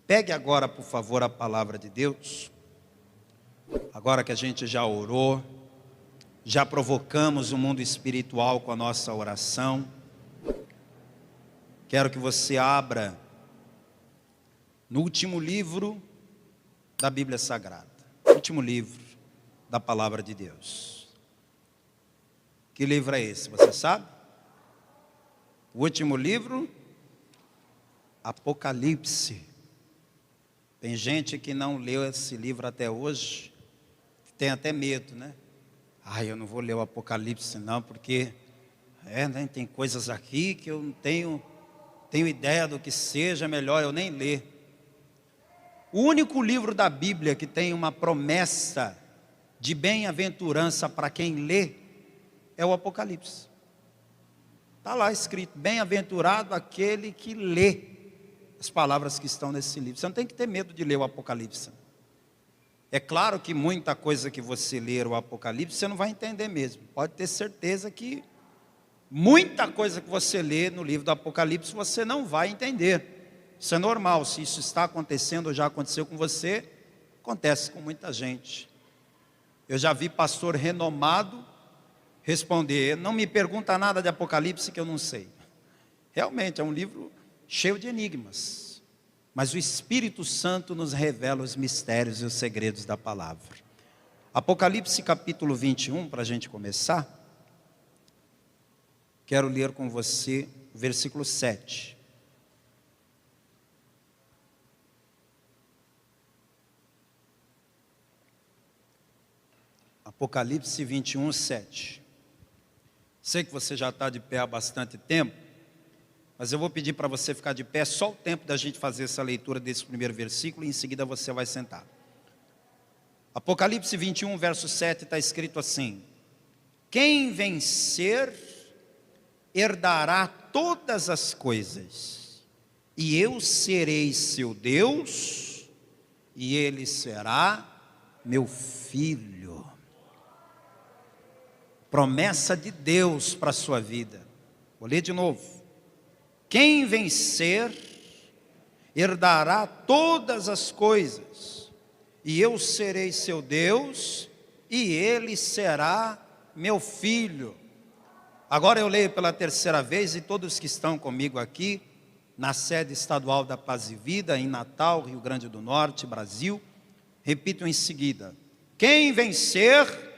Pegue agora, por favor, a palavra de Deus. Agora que a gente já orou, já provocamos o mundo espiritual com a nossa oração, quero que você abra no último livro da Bíblia Sagrada, último livro da palavra de Deus. Que livro é esse, você sabe? O último livro, Apocalipse. Tem gente que não leu esse livro até hoje, tem até medo, né? Eu não vou ler o Apocalipse não, porque né, tem coisas aqui que eu não tenho ideia do que seja, melhor eu nem ler. O único livro da Bíblia que tem uma promessa de bem-aventurança para quem lê é o Apocalipse. Está lá escrito, bem-aventurado aquele que lê as palavras que estão nesse livro. Você não tem que ter medo de ler o Apocalipse. É claro que muita coisa que você ler o Apocalipse, você não vai entender mesmo. Pode ter certeza que muita coisa que você lê no livro do Apocalipse, você não vai entender. Isso é normal, se isso está acontecendo ou já aconteceu com você, acontece com muita gente. Eu já vi pastor renomado responder, não me pergunta nada de Apocalipse que eu não sei. Realmente, é um livro cheio de enigmas, mas o Espírito Santo nos revela os mistérios e os segredos da palavra. Apocalipse capítulo 21, para a gente começar, quero ler com você o versículo 7. Apocalipse 21, 7. Sei que você já está de pé há bastante tempo, mas eu vou pedir para você ficar de pé só o tempo da gente fazer essa leitura desse primeiro versículo, e em seguida você vai sentar. Apocalipse 21, verso 7, está escrito assim: quem vencer, herdará todas as coisas, e eu serei seu Deus, e ele será meu filho. Promessa de Deus para a sua vida. Vou ler de novo. Quem vencer, herdará todas as coisas, e eu serei seu Deus, e ele será meu filho. Agora eu leio pela terceira vez, e todos que estão comigo aqui, na sede estadual da Paz e Vida, em Natal, Rio Grande do Norte, Brasil, repito em seguida. Quem vencer,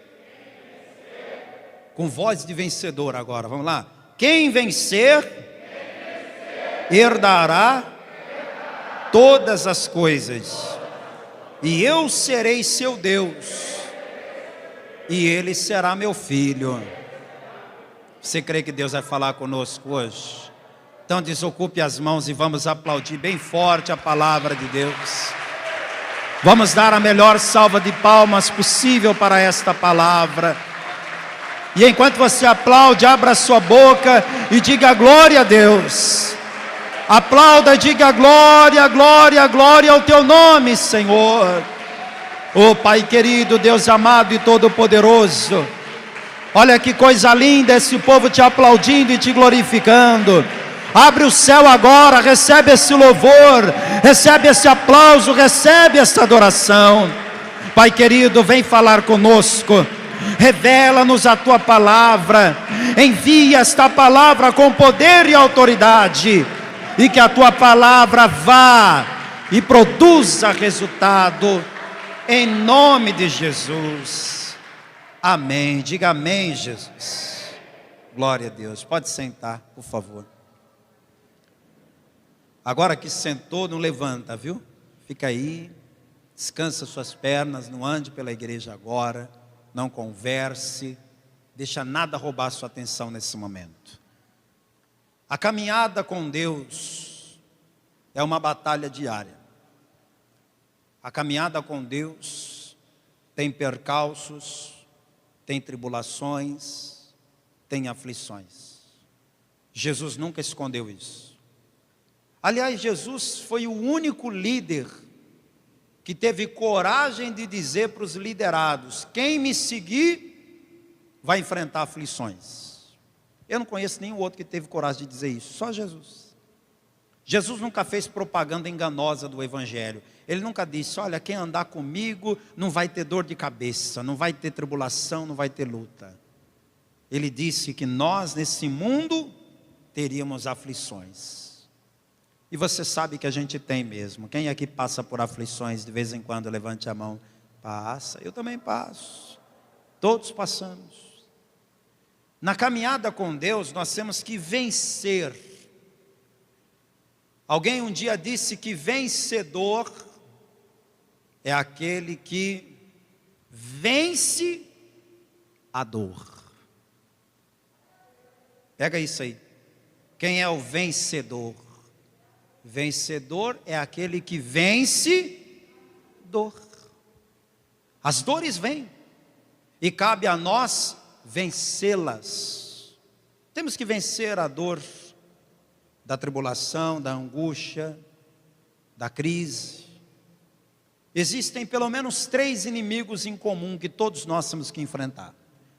com voz de vencedor agora, vamos lá. Quem vencer, herdará todas as coisas, e eu serei seu Deus, e ele será meu filho. Você crê que Deus vai falar conosco hoje? Então desocupe as mãos e vamos aplaudir bem forte a palavra de Deus. Vamos dar a melhor salva de palmas possível para esta palavra. E enquanto você aplaude, abra sua boca e diga glória a Deus. Aplauda e diga glória, glória, glória ao teu nome, Senhor. Oh Pai querido, Deus amado e todo-poderoso, olha que coisa linda esse povo te aplaudindo e te glorificando. Abre o céu agora, recebe esse louvor, recebe esse aplauso, recebe essa adoração. Pai querido, vem falar conosco. Revela-nos a tua palavra. Envia esta palavra com poder e autoridade, e que a tua palavra vá e produza resultado, em nome de Jesus. Amém. Diga amém, Jesus. Glória a Deus. Pode sentar, por favor. Agora que sentou, não levanta, viu? Fica aí, descansa suas pernas, não ande pela igreja agora, não converse, deixa nada roubar sua atenção nesse momento. A caminhada com Deus é uma batalha diária. A caminhada com Deus tem percalços, tem tribulações, tem aflições. Jesus nunca escondeu isso. Aliás, Jesus foi o único líder que teve coragem de dizer para os liderados: quem me seguir vai enfrentar aflições. Eu não conheço nenhum outro que teve coragem de dizer isso, só Jesus. Jesus nunca fez propaganda enganosa do Evangelho. Ele nunca disse: olha, quem andar comigo não vai ter dor de cabeça, não vai ter tribulação, não vai ter luta. Ele disse que nós nesse mundo teríamos aflições. E você sabe que a gente tem mesmo. Quem aqui passa por aflições de vez em quando? Levante a mão. Passa, eu também passo. Todos passamos. Na caminhada com Deus nós temos que vencer. Alguém um dia disse que vencedor é aquele que vence a dor. Pega isso aí. Quem é o vencedor? Vencedor é aquele que vence dor. As dores vêm e cabe a nós vencê-las. Temos que vencer a dor da tribulação, da angústia, da crise. Existem pelo menos 3 inimigos em comum que todos nós temos que enfrentar.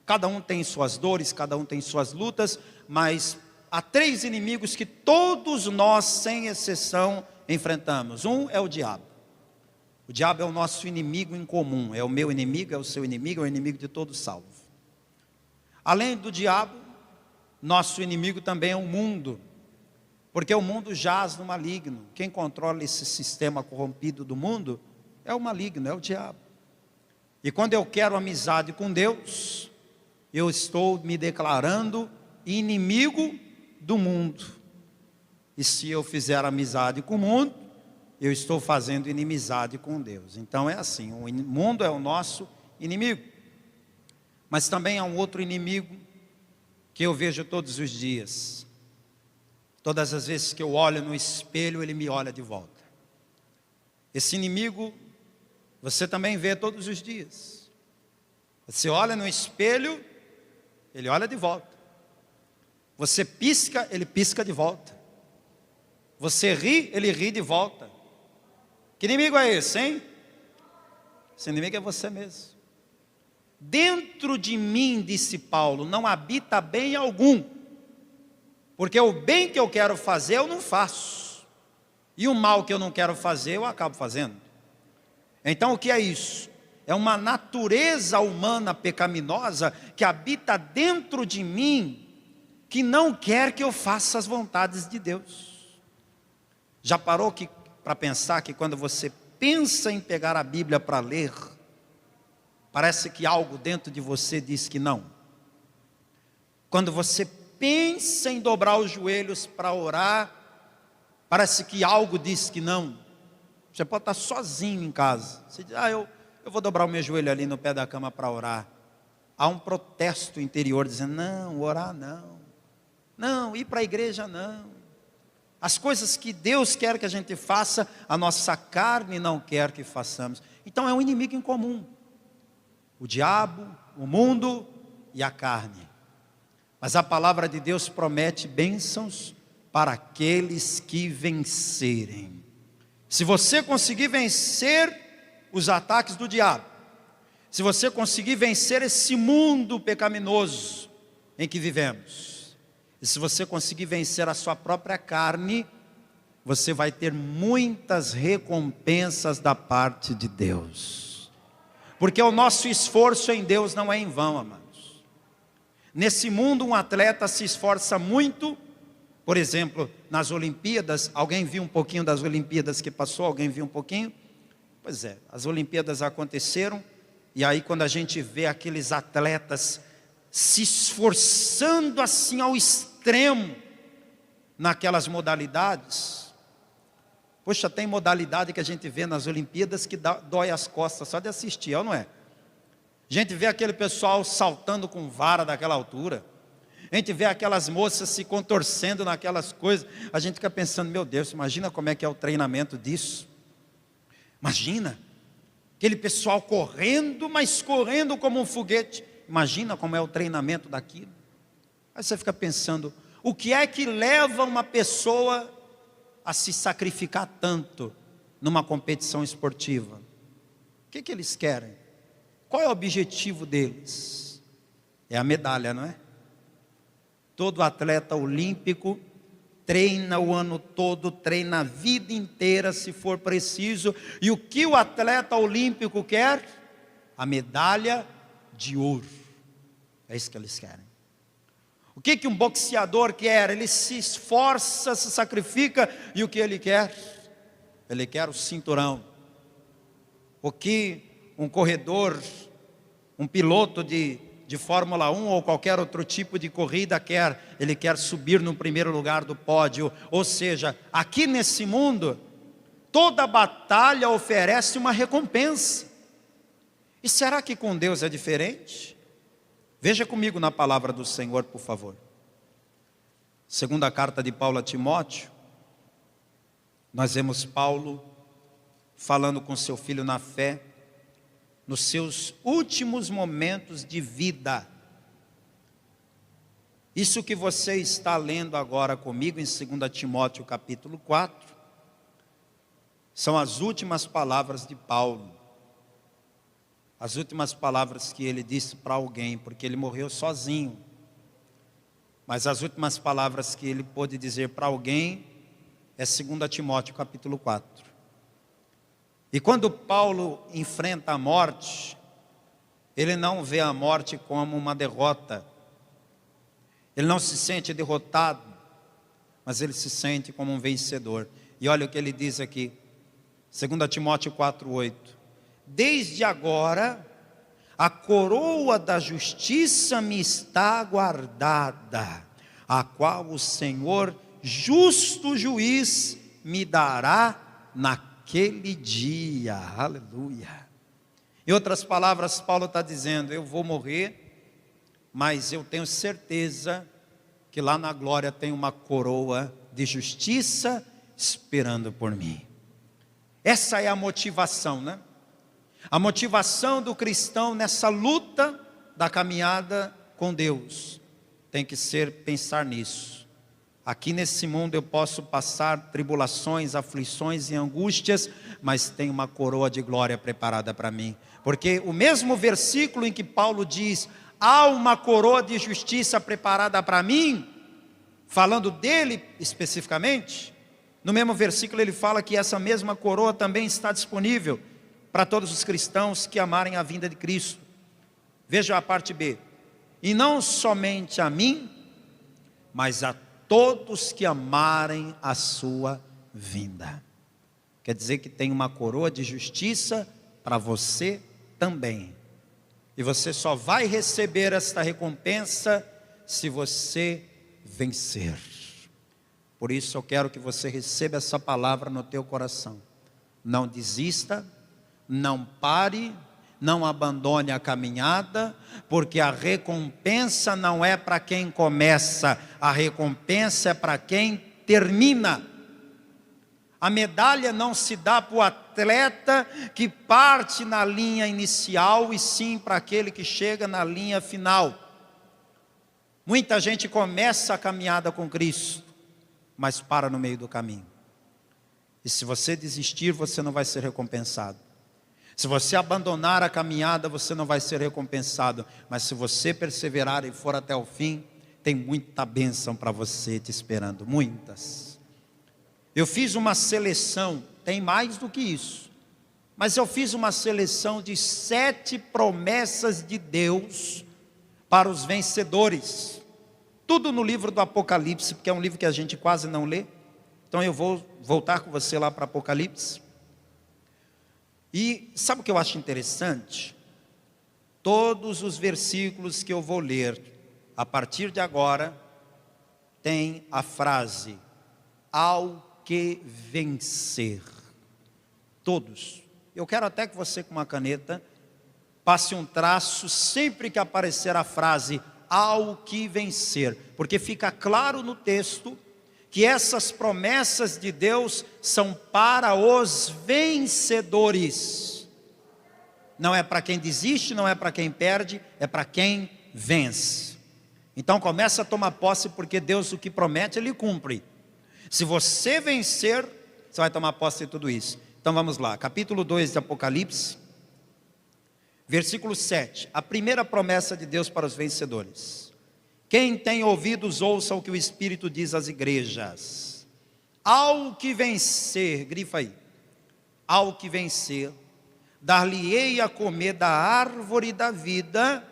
Cada um tem suas dores, cada um tem suas lutas, mas há 3 inimigos que todos nós, sem exceção, enfrentamos. Um é o diabo. O diabo é o nosso inimigo em comum. É o meu inimigo, é o seu inimigo, é o inimigo de todo salvo. Além do diabo, nosso inimigo também é o mundo. Porque o mundo jaz no maligno. Quem controla esse sistema corrompido do mundo é o maligno, é o diabo. E quando eu quero amizade com Deus, eu estou me declarando inimigo do mundo. E se eu fizer amizade com o mundo, eu estou fazendo inimizade com Deus. Então é assim, o mundo é o nosso inimigo. Mas também há um outro inimigo que eu vejo todos os dias. Todas as vezes que eu olho no espelho, ele me olha de volta. Esse inimigo você também vê todos os dias. Você olha no espelho, ele olha de volta. Você pisca, ele pisca de volta. Você ri, ele ri de volta. Que inimigo é esse, hein? Esse inimigo é você mesmo. Dentro de mim, disse Paulo, não habita bem algum. Porque o bem que eu quero fazer, eu não faço. E o mal que eu não quero fazer, eu acabo fazendo. Então o que é isso? É uma natureza humana pecaminosa que habita dentro de mim, que não quer que eu faça as vontades de Deus. Já parou para pensar que quando você pensa em pegar a Bíblia para ler, parece que algo dentro de você diz que não? Quando você pensa em dobrar os joelhos para orar, parece que algo diz que não. Você pode estar sozinho em casa. Você diz: eu vou dobrar o meu joelho ali no pé da cama para orar. Há um protesto interior dizendo: não, orar não. Não, ir para a igreja não. As coisas que Deus quer que a gente faça, a nossa carne não quer que façamos. Então é um inimigo em comum. O diabo, o mundo e a carne. Mas a palavra de Deus promete bênçãos para aqueles que vencerem. Se você conseguir vencer os ataques do diabo, se você conseguir vencer esse mundo pecaminoso em que vivemos, e se você conseguir vencer a sua própria carne, você vai ter muitas recompensas da parte de Deus. Porque o nosso esforço em Deus não é em vão, amados. Nesse mundo um atleta se esforça muito. Por exemplo, nas Olimpíadas, alguém viu um pouquinho das Olimpíadas que passou? Alguém viu um pouquinho? Pois é, as Olimpíadas aconteceram, e aí quando a gente vê aqueles atletas se esforçando assim ao extremo, naquelas modalidades, poxa, tem modalidade que a gente vê nas Olimpíadas que dói as costas só de assistir, ou não é? A gente vê aquele pessoal saltando com vara daquela altura, a gente vê aquelas moças se contorcendo naquelas coisas, a gente fica pensando: meu Deus, imagina como é que é o treinamento disso. Imagina, aquele pessoal correndo, mas correndo como um foguete. Imagina como é o treinamento daquilo. Aí você fica pensando: o que é que leva uma pessoa a se sacrificar tanto numa competição esportiva? que eles querem? Qual é o objetivo deles? É a medalha, não é? Todo atleta olímpico treina o ano todo, treina a vida inteira, se for preciso. E o que o atleta olímpico quer? A medalha de ouro. É isso que eles querem. O que um boxeador quer? Ele se esforça, se sacrifica, e o que ele quer? Ele quer o cinturão. O que um corredor, um piloto de Fórmula 1 ou qualquer outro tipo de corrida quer? Ele quer subir no primeiro lugar do pódio. Ou seja, aqui nesse mundo, toda batalha oferece uma recompensa. E será que com Deus é diferente? Veja comigo na palavra do Senhor, por favor. Segunda carta de Paulo a Timóteo, nós vemos Paulo falando com seu filho na fé, nos seus últimos momentos de vida. Isso que você está lendo agora comigo em 2 Timóteo capítulo 4, são as últimas palavras de Paulo. As últimas palavras que ele disse para alguém, porque ele morreu sozinho. Mas as últimas palavras que ele pôde dizer para alguém é 2 Timóteo capítulo 4. E quando Paulo enfrenta a morte, ele não vê a morte como uma derrota. Ele não se sente derrotado, mas ele se sente como um vencedor. E olha o que ele diz aqui, 2 Timóteo 4:8. Desde agora, a coroa da justiça me está guardada, a qual o Senhor, justo juiz, me dará naquele dia. Aleluia. Em outras palavras, Paulo está dizendo, eu vou morrer, mas eu tenho certeza que lá na glória tem uma coroa de justiça esperando por mim. Essa é a motivação, né? A motivação do cristão nessa luta da caminhada com Deus tem que ser pensar nisso. Aqui nesse mundo eu posso passar tribulações, aflições e angústias, mas tem uma coroa de glória preparada para mim. Porque o mesmo versículo em que Paulo diz, há uma coroa de justiça preparada para mim, falando dele especificamente, no mesmo versículo ele fala que essa mesma coroa também está disponível para todos os cristãos que amarem a vinda de Cristo. Veja a parte B. E não somente a mim, mas a todos que amarem a sua vinda. Quer dizer que tem uma coroa de justiça para você também. E você só vai receber esta recompensa se você vencer. Por isso eu quero que você receba essa palavra no teu coração. Não desista, não pare, não abandone a caminhada, porque a recompensa não é para quem começa, a recompensa é para quem termina. A medalha não se dá para o atleta que parte na linha inicial, e sim para aquele que chega na linha final. Muita gente começa a caminhada com Cristo, mas para no meio do caminho. E se você desistir, você não vai ser recompensado. Se você abandonar a caminhada, você não vai ser recompensado. Mas se você perseverar e for até o fim, tem muita bênção para você te esperando, muitas. Eu fiz uma seleção, tem mais do que isso, mas eu fiz uma seleção de 7 promessas de Deus para os vencedores. Tudo no livro do Apocalipse, porque é um livro que a gente quase não lê. Então eu vou voltar com você lá para Apocalipse. E sabe o que eu acho interessante? Todos os versículos que eu vou ler, a partir de agora, tem a frase, ao que vencer. Todos. Eu quero até que você, com uma caneta, passe um traço sempre que aparecer a frase, ao que vencer. Porque fica claro no texto que essas promessas de Deus são para os vencedores. Não é para quem desiste, não é para quem perde, é para quem vence. Então começa a tomar posse, porque Deus o que promete, Ele cumpre. Se você vencer, você vai tomar posse de tudo isso. Então vamos lá, capítulo 2 de Apocalipse, Versículo 7, a primeira promessa de Deus para os vencedores. Quem tem ouvidos, ouça o que o Espírito diz às igrejas. Ao que vencer, grifa aí, ao que vencer, dar-lhe-ei a comer da árvore da vida,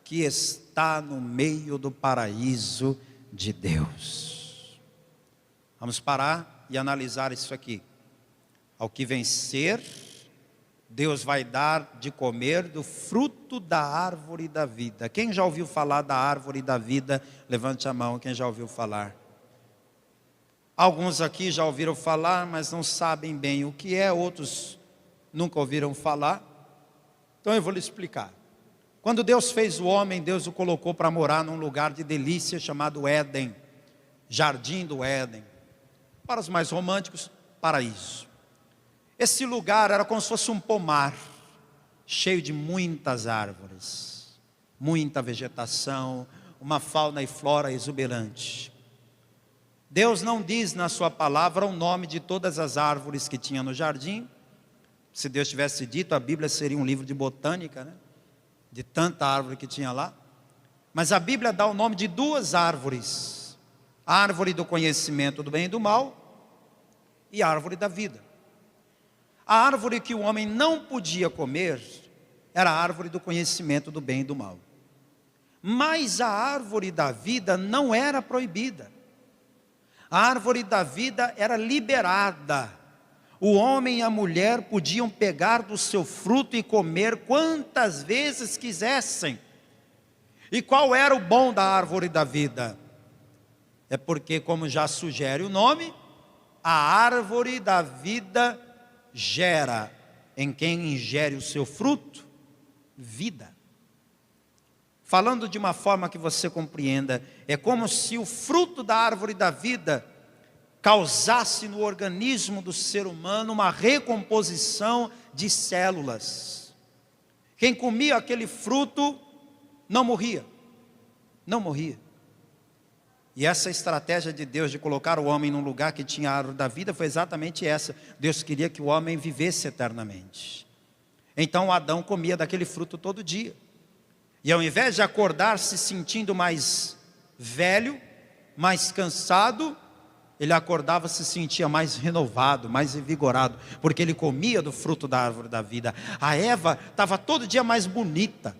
que está no meio do paraíso de Deus. Vamos parar e analisar isso aqui. Ao que vencer, Deus vai dar de comer do fruto da árvore da vida. Quem já ouviu falar da árvore da vida? Levante a mão, quem já ouviu falar? Alguns aqui já ouviram falar, mas não sabem bem o que é. Outros nunca ouviram falar. Então eu vou lhe explicar. Quando Deus fez o homem, Deus o colocou para morar num lugar de delícia chamado Éden. Jardim do Éden. Para os mais românticos, paraíso. Esse lugar era como se fosse um pomar, cheio de muitas árvores, muita vegetação, uma fauna e flora exuberante. Deus não diz na sua palavra o nome de todas as árvores que tinha no jardim. Se Deus tivesse dito, a Bíblia seria um livro de botânica, né? De tanta árvore que tinha lá. Mas a Bíblia dá o nome de duas árvores: a árvore do conhecimento do bem e do mal e a árvore da vida. A árvore que o homem não podia comer era a árvore do conhecimento do bem e do mal. Mas a árvore da vida não era proibida. A árvore da vida era liberada. O homem e a mulher podiam pegar do seu fruto e comer quantas vezes quisessem. E qual era o bom da árvore da vida? É porque, como já sugere o nome, a árvore da vida gera em quem ingere o seu fruto, vida. Falando de uma forma que você compreenda, é como se o fruto da árvore da vida causasse no organismo do ser humano uma recomposição de células. Quem comia aquele fruto não morria, não morria. E essa estratégia de Deus de colocar o homem num lugar que tinha a árvore da vida foi exatamente essa. Deus queria que o homem vivesse eternamente. Então Adão comia daquele fruto todo dia. E ao invés de acordar se sentindo mais velho, mais cansado, ele acordava, se sentia mais renovado, mais revigorado, porque ele comia do fruto da árvore da vida. A Eva estava todo dia mais bonita,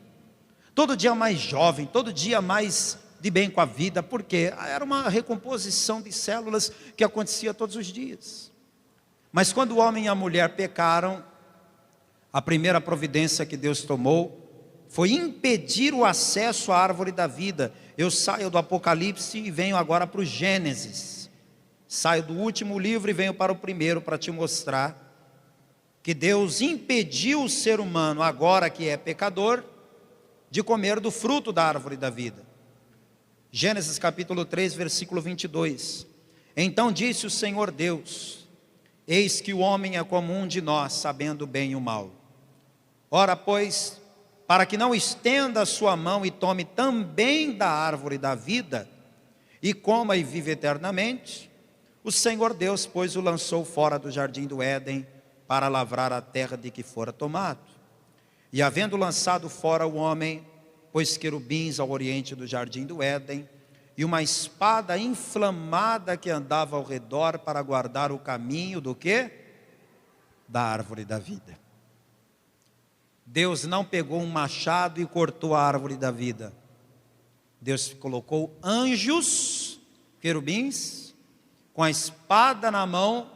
todo dia mais jovem, todo dia mais de bem com a vida, porque era uma recomposição de células que acontecia todos os dias. Mas quando o homem e a mulher pecaram, a primeira providência que Deus tomou foi impedir o acesso à árvore da vida. Eu saio do Apocalipse e venho agora para o Gênesis. Saio do último livro e venho para o primeiro para te mostrar que Deus impediu o ser humano, agora que é pecador, de comer do fruto da árvore da vida. Gênesis capítulo 3, versículo 22. Então disse o Senhor Deus: eis que o homem é como um de nós, sabendo o bem e o mal. Ora, pois, para que não estenda a sua mão e tome também da árvore da vida, e coma e vive eternamente, o Senhor Deus, pois, o lançou fora do jardim do Éden, para lavrar a terra de que fora tomado. E havendo lançado fora o homem, pôs querubins ao oriente do jardim do Éden, e uma espada inflamada que andava ao redor para guardar o caminho do quê? Da árvore da vida. Deus não pegou um machado e cortou a árvore da vida. Deus colocou anjos, querubins, com a espada na mão,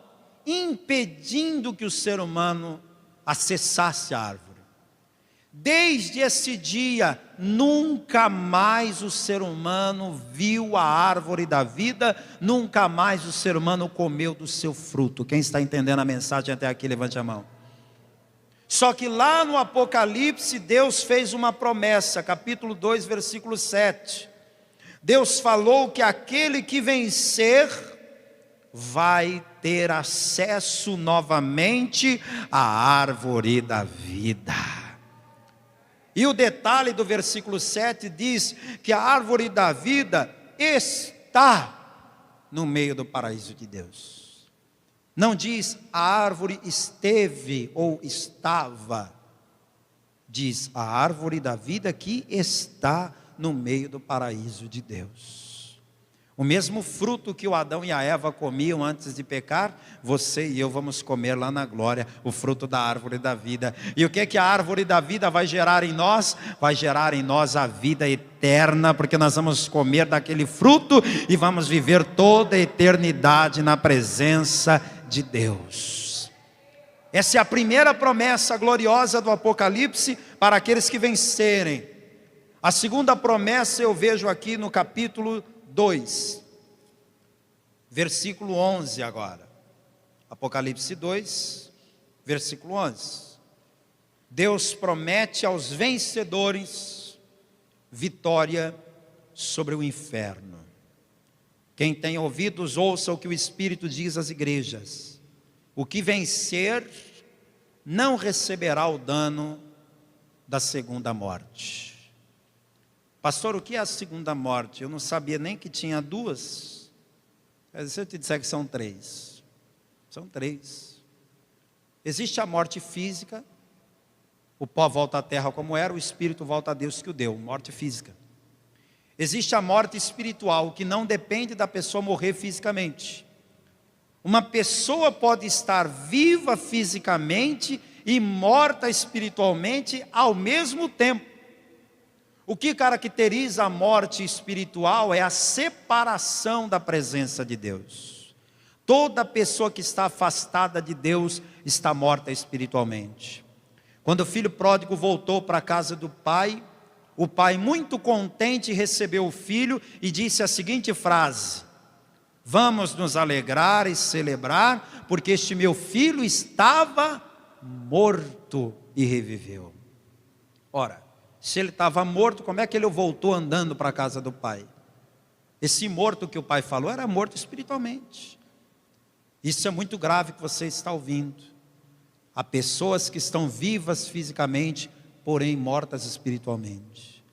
impedindo que o ser humano acessasse a árvore. Desde esse dia, nunca mais o ser humano viu a árvore da vida, nunca mais o ser humano comeu do seu fruto. Quem está entendendo a mensagem até aqui, levante a mão. Só que lá no Apocalipse, Deus fez uma promessa, capítulo 2, versículo 7. Deus falou que aquele que vencer vai ter acesso novamente à árvore da vida. E o detalhe do versículo 7 diz que a árvore da vida está no meio do paraíso de Deus. Não diz a árvore esteve ou estava. diz a árvore da vida que está no meio do paraíso de Deus. O mesmo fruto que o Adão e a Eva comiam antes de pecar, você e eu vamos comer lá na glória, o fruto da árvore da vida. E o que a árvore da vida vai gerar em nós? Vai gerar em nós a vida eterna, porque nós vamos comer daquele fruto e vamos viver toda a eternidade na presença de Deus. Essa é a primeira promessa gloriosa do Apocalipse para aqueles que vencerem. A segunda promessa eu vejo aqui no capítulo 2, versículo 11 agora. Apocalipse 2, versículo 11. Deus promete aos vencedores vitória sobre o inferno. Quem tem ouvidos, ouça o que o Espírito diz às igrejas. O que vencer não receberá o dano da segunda morte. Pastor, o que é a segunda morte? Eu não sabia nem que tinha duas. Mas se eu te disser que são três. São três. Existe a morte física. O pó volta à terra como era, o espírito volta a Deus que o deu. Morte física. Existe a morte espiritual, que não depende da pessoa morrer fisicamente. Uma pessoa pode estar viva fisicamente e morta espiritualmente ao mesmo tempo. O que caracteriza a morte espiritual é a separação da presença de Deus. Toda pessoa que está afastada de Deus está morta espiritualmente. Quando o filho pródigo voltou para a casa do pai, o pai, muito contente, recebeu o filho e disse a seguinte frase: vamos nos alegrar e celebrar, porque este meu filho estava morto e reviveu. Ora, se ele estava morto, como é que ele voltou andando para a casa do pai? Esse morto que o pai falou era morto espiritualmente. Isso é muito grave que você está ouvindo. Há pessoas que estão vivas fisicamente, porém mortas espiritualmente.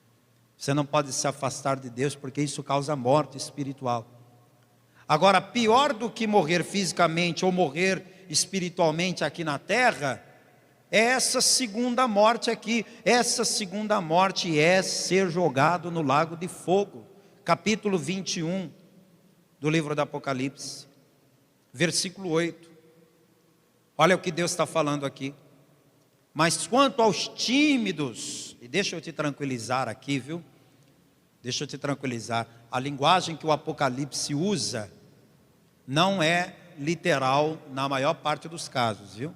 Você não pode se afastar de Deus, porque isso causa morte espiritual. Agora, pior do que morrer fisicamente ou morrer espiritualmente aqui na terra, é essa segunda morte aqui. Essa segunda morte é ser jogado no lago de fogo. Capítulo 21 do livro do Apocalipse, versículo 8. Olha o que Deus está falando aqui. Mas quanto aos tímidos, e deixa eu te tranquilizar aqui, viu? Deixa eu te tranquilizar. A linguagem que o Apocalipse usa não é literal na maior parte dos casos, viu?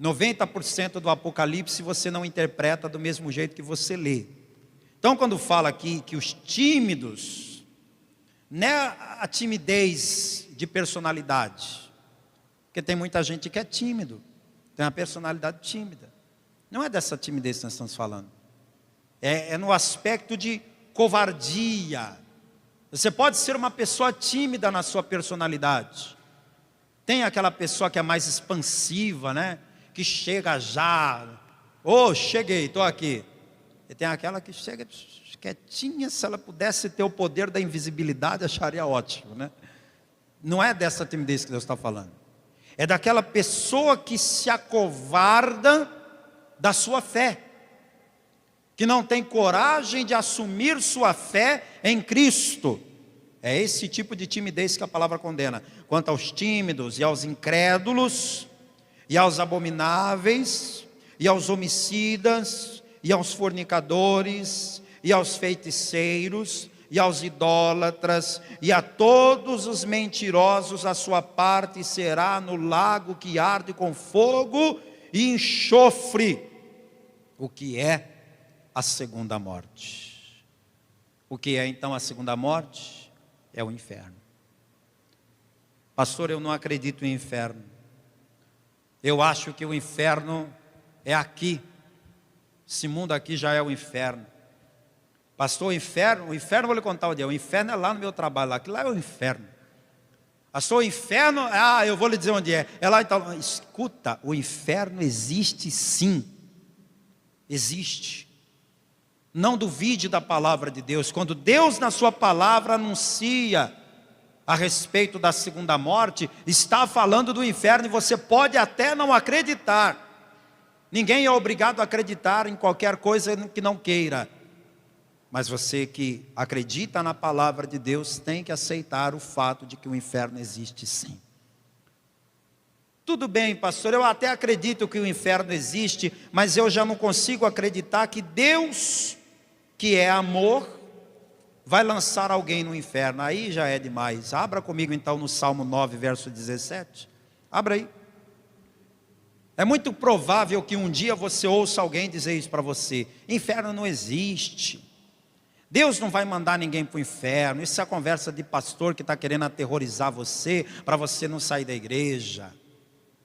90% do Apocalipse você não interpreta do mesmo jeito que você lê. Então, quando fala aqui que os tímidos, não é a timidez de personalidade, porque tem muita gente que é tímido, tem uma personalidade tímida. Não é dessa timidez que nós estamos falando. É no aspecto de covardia. Você pode ser uma pessoa tímida na sua personalidade. Tem aquela pessoa que é mais expansiva, né? Que chega já, cheguei, estou aqui. E tem aquela que chega quietinha, se ela pudesse ter o poder da invisibilidade, acharia ótimo, né? Não é dessa timidez que Deus está falando. É daquela pessoa que se acovarda da sua fé, que não tem coragem de assumir sua fé em Cristo. É esse tipo de timidez que a palavra condena. Quanto aos tímidos e aos incrédulos, e aos abomináveis, e aos homicidas, e aos fornicadores, e aos feiticeiros, e aos idólatras, e a todos os mentirosos, a sua parte será no lago que arde com fogo e enxofre. O que é a segunda morte? O que é então a segunda morte? É o inferno. Pastor, eu não acredito em inferno. Eu acho que o inferno é aqui. Esse mundo aqui já é o inferno. Pastor, o inferno vou lhe contar o dia. O inferno é lá no meu trabalho, aquilo lá é o inferno. Pastor, o inferno, eu vou lhe dizer onde é. É lá então. Escuta, o inferno existe sim. Existe. Não duvide da palavra de Deus. Quando Deus na sua palavra anuncia a respeito da segunda morte, está falando do inferno, e você pode até não acreditar. Ninguém é obrigado a acreditar em qualquer coisa que não queira. Mas você que acredita na palavra de Deus tem que aceitar o fato de que o inferno existe sim. Tudo bem, pastor, eu até acredito que o inferno existe, mas eu já não consigo acreditar que Deus, que é amor, vai lançar alguém no inferno. Aí já é demais. Abra comigo então no Salmo 9, verso 17. Abra aí. É muito provável que um dia você ouça alguém dizer isso para você: inferno não existe, Deus não vai mandar ninguém para o inferno. Isso é a conversa de pastor que está querendo aterrorizar você, para você não sair da igreja.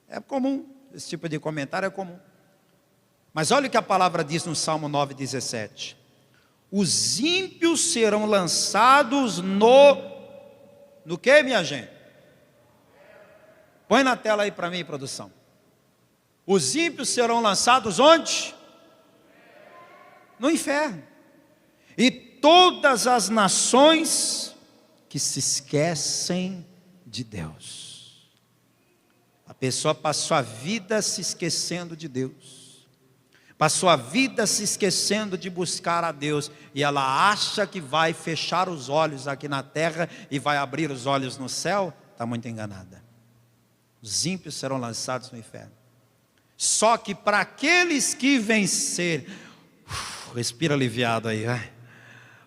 É comum, esse tipo de comentário é comum. Mas olha o que a palavra diz no Salmo 9,17. Os ímpios serão lançados no que, minha gente? Põe na tela aí para mim, produção. Os ímpios serão lançados onde? No inferno. E todas as nações que se esquecem de Deus. A pessoa passou a vida se esquecendo de Deus. Passou a vida se esquecendo de buscar a Deus. E ela acha que vai fechar os olhos aqui na terra e vai abrir os olhos no céu. Está muito enganada. Os ímpios serão lançados no inferno. Só que para aqueles que vencerem, respira aliviado aí,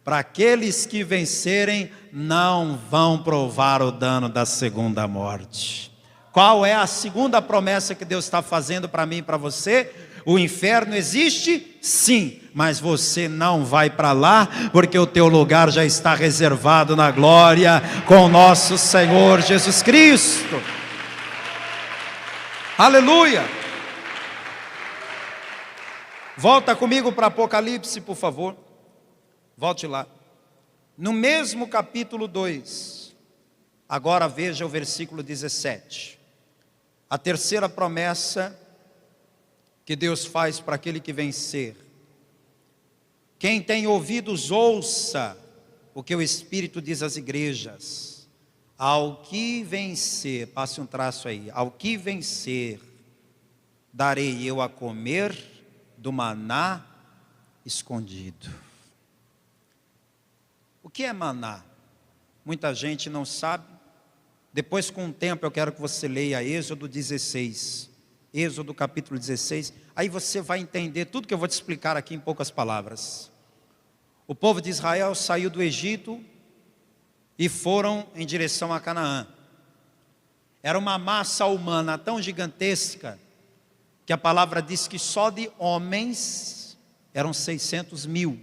para aqueles que vencerem, não vão provar o dano da segunda morte. Qual é a segunda promessa que Deus está fazendo para mim e para você? O inferno existe? Sim, mas você não vai para lá, porque o teu lugar já está reservado na glória com o nosso Senhor Jesus Cristo. Aleluia! Volta comigo para Apocalipse, por favor. Volte lá. No mesmo capítulo 2. Agora veja o versículo 17. A terceira promessa que Deus faz para aquele que vencer. Quem tem ouvidos, ouça o que o Espírito diz às igrejas. Ao que vencer, passe um traço aí. Ao que vencer, darei eu a comer do maná escondido. O que é maná? Muita gente não sabe. Depois, com o tempo, eu quero que você leia Êxodo 16. Êxodo capítulo 16. Aí você vai entender tudo que eu vou te explicar aqui em poucas palavras. O povo de Israel saiu do Egito e foram em direção a Canaã. Era uma massa humana tão gigantesca que a palavra diz que só de homens eram 600 mil.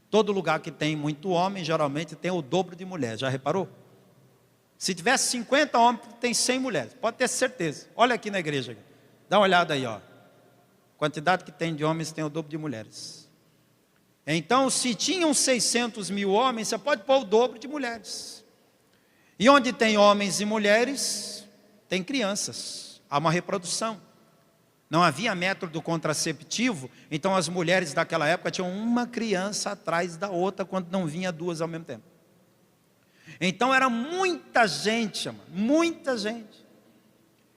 Todo lugar que tem muito homem, geralmente tem o dobro de mulheres. Já reparou? Se tivesse 50 homens, tem 100 mulheres. Pode ter certeza. Olha aqui na igreja. Dá uma olhada aí, ó. A quantidade que tem de homens tem o dobro de mulheres. Então, se tinham 600 mil homens, você pode pôr o dobro de mulheres. E onde tem homens e mulheres, tem crianças. Há uma reprodução. Não havia método contraceptivo, então as mulheres daquela época tinham uma criança atrás da outra, quando não vinha duas ao mesmo tempo. Então era muita gente, muita gente.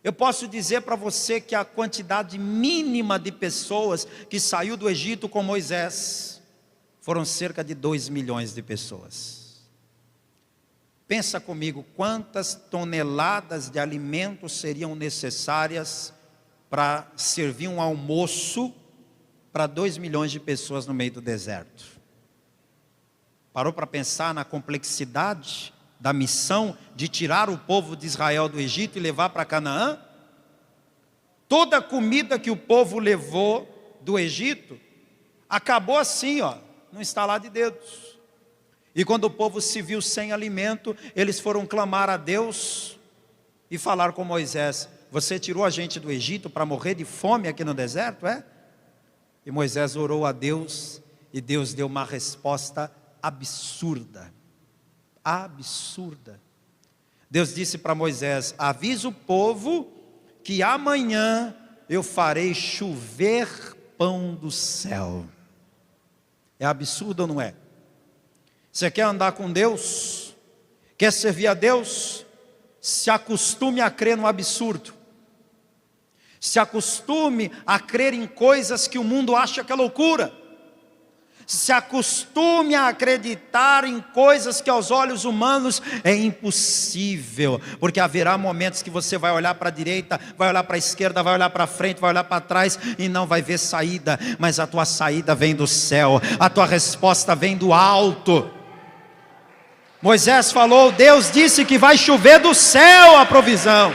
Eu posso dizer para você que a quantidade mínima de pessoas que saiu do Egito com Moisés, foram cerca de 2 milhões de pessoas. Pensa comigo, quantas toneladas de alimentos seriam necessárias para servir um almoço para 2 milhões de pessoas no meio do deserto? Parou para pensar na complexidade da missão de tirar o povo de Israel do Egito e levar para Canaã? Toda a comida que o povo levou do Egito acabou assim, ó, num estalar de dedos. E quando o povo se viu sem alimento, eles foram clamar a Deus e falar com Moisés: você tirou a gente do Egito para morrer de fome aqui no deserto, é? E Moisés orou a Deus, e Deus deu uma resposta absurda. Absurda. Deus disse para Moisés: avisa o povo que amanhã eu farei chover pão do céu. É absurdo ou não é? Você quer andar com Deus? Quer servir a Deus? Se acostume a crer no absurdo. Se acostume a crer em coisas que o mundo acha que é loucura. Se acostume a acreditar em coisas que aos olhos humanos é impossível. Porque haverá momentos que você vai olhar para a direita, vai olhar para a esquerda, vai olhar para frente, vai olhar para trás e não vai ver saída. Mas a tua saída vem do céu, a tua resposta vem do alto. Moisés falou, Deus disse que vai chover do céu a provisão.